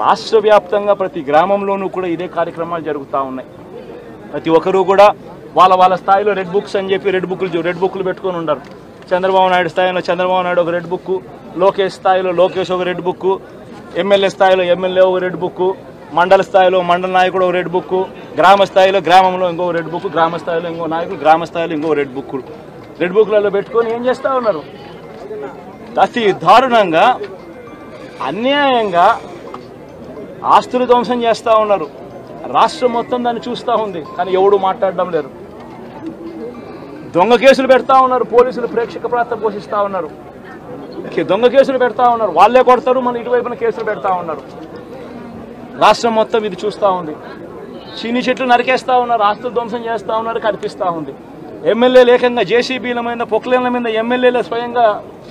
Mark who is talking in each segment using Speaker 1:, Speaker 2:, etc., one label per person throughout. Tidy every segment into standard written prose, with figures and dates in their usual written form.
Speaker 1: రాష్ట్ర వ్యాప్తంగా ప్రతి గ్రామంలోనూ కూడా ఇదే కార్యక్రమాలు జరుగుతూ ఉన్నాయి. ప్రతి ఒక్కరూ కూడా వాళ్ళ స్థాయిలో రెడ్ బుక్స్ అని చెప్పి రెడ్ బుక్లు పెట్టుకొని ఉన్నారు. చంద్రబాబు నాయుడు స్థాయిలో చంద్రబాబు నాయుడు ఒక రెడ్ బుక్, లోకేష్ స్థాయిలో లోకేష్ ఒక రెడ్ బుక్, ఎమ్మెల్యే స్థాయిలో ఎమ్మెల్యే ఒక రెడ్ బుక్, మండల స్థాయిలో మండల నాయకుడు ఒక రెడ్ బుక్, గ్రామ స్థాయిలో గ్రామంలో ఇంకో రెడ్ బుక్, గ్రామ స్థాయిలో ఇంకో నాయకుడు గ్రామ స్థాయిలో ఇంకో రెడ్ బుక్లలో పెట్టుకొని ఏం చేస్తూ ఉన్నారు? అతి దారుణంగా అన్యాయంగా ఆస్తులు ధ్వంసం చేస్తూ ఉన్నారు. రాష్ట్రం మొత్తం దాన్ని చూస్తూ ఉంది, కానీ ఎవడు మాట్లాడడం లేదు. దొంగ కేసులు పెడతా ఉన్నారు, పోలీసులు ప్రేక్షక పాత్ర పోషిస్తూ ఉన్నారు. దొంగ కేసులు పెడతా ఉన్నారు, వాళ్ళే కొడతారు, మన ఇటువైపున కేసులు పెడతా ఉన్నారు. రాష్ట్రం మొత్తం ఇది చూస్తూ ఉంది. చీని చెట్లు నరికేస్తూ ఉన్నారు, ఆస్తులు ధ్వంసం చేస్తూ ఉన్నారు, కనిపిస్తూ ఉంది. ఎమ్మెల్యేలు ఏకంగా జేసీబీల మీద పొక్లేన్ల మీద ఎమ్మెల్యేలు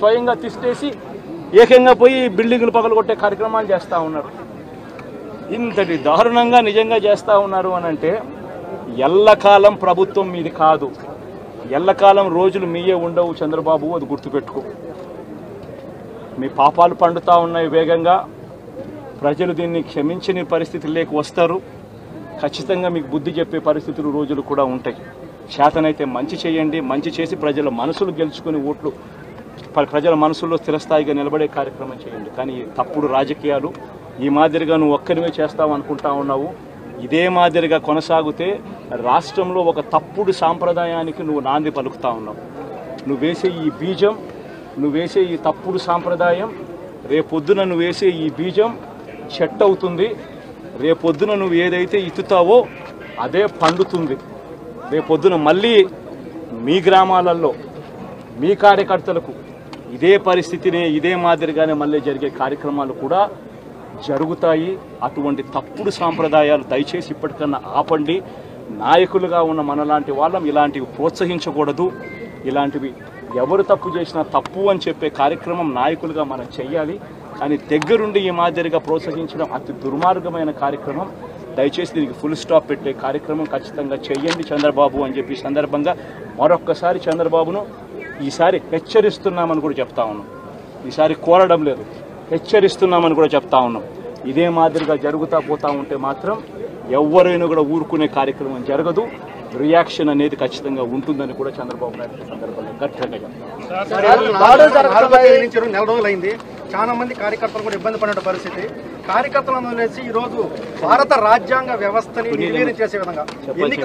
Speaker 1: స్వయంగా తిష్టేసి ఏకంగా పోయి బిల్డింగులు పగలగొట్టే కార్యక్రమాలు చేస్తూ ఉన్నారు. ఇంతటి దారుణంగా నిజంగా చేస్తూ ఉన్నారు అని అంటే ఎల్లకాలం ప్రభుత్వం మీది కాదు, ఎల్లకాలం రోజులు మీయే ఉండవు చంద్రబాబు, అది గుర్తుపెట్టుకో. మీ పాపాలు పండుతూ ఉన్నాయి వేగంగా. ప్రజలు దీన్ని క్షమించని పరిస్థితుల్లోకి వస్తారు. ఖచ్చితంగా మీకు బుద్ధి చెప్పే పరిస్థితులు రోజులు కూడా ఉంటాయి. శాతనైతే మంచి చేయండి, మంచి చేసి ప్రజల మనసులు గెలుచుకుని ఓట్లు ప్రజల మనసుల్లో స్థిరస్థాయిగా నిలబడే కార్యక్రమం చేయండి. కానీ తప్పుడు రాజకీయాలు ఈ మాదిరిగా నువ్వు ఒక్కరివే చేస్తావు అనుకుంటా ఉన్నావు. ఇదే మాదిరిగా కొనసాగితే రాష్ట్రంలో ఒక తప్పుడు సాంప్రదాయానికి నువ్వు నాంది పలుకుతా ఉన్నావు. నువ్వు వేసే ఈ బీజం, నువ్వు వేసే ఈ తప్పుడు సాంప్రదాయం రేపొద్దున నువ్వు వేసే ఈ బీజం చెట్టు అవుతుంది. రేపొద్దున నువ్వు ఏదైతే ఇత్తుతావో అదే పండుతుంది. రేపొద్దున మళ్ళీ మీ గ్రామాలలో మీ కార్యకర్తలకు ఇదే పరిస్థితినే ఇదే మాదిరిగానే మళ్ళీ జరిగే కార్యక్రమాలు కూడా జరుగుతాయి. అటువంటి తప్పుడు సాంప్రదాయాలు దయచేసి ఇప్పటికన్నా ఆపండి. నాయకులుగా ఉన్న మనలాంటి వాళ్ళం ఇలాంటివి ప్రోత్సహించకూడదు. ఇలాంటివి ఎవరు తప్పు చేసినా తప్పు అని చెప్పే కార్యక్రమం నాయకులుగా మనం చెయ్యాలి. కానీ దగ్గరుండి ఈ మాదిరిగా ప్రోత్సహించడం అతి దుర్మార్గమైన కార్యక్రమం. దయచేసి దీనికి ఫుల్ స్టాప్ పెట్టే కార్యక్రమం ఖచ్చితంగా చెయ్యండి చంద్రబాబు అని చెప్పి సందర్భంగా మరొక్కసారి చంద్రబాబును ఈసారి హెచ్చరిస్తున్నామని కూడా చెప్తా ఉన్నాం. ఈసారి కోరడం లేదు, హెచ్చరిస్తున్నామని కూడా చెప్తా ఉన్నాం. ఇదే మాదిరిగా జరుగుతూ పోతూ ఉంటే మాత్రం ఎవరైనా కూడా ఊరుకునే కార్యక్రమం జరగదు. రియాక్షన్ అనేది ఖచ్చితంగా ఉంటుందని కూడా చంద్రబాబు నాయుడు సందర్భంగా గట్టిగా
Speaker 2: చెప్తారు. నెల రోజులైంది, చాలా మంది కార్యకర్తలు కూడా ఇబ్బంది పడిన పరిస్థితి. కార్యకర్తలను వదిలేసి ఈ రోజు భారత రాజ్యాంగ వ్యవస్థని నిర్వీర్యం చేసే విధంగా ఎన్నిక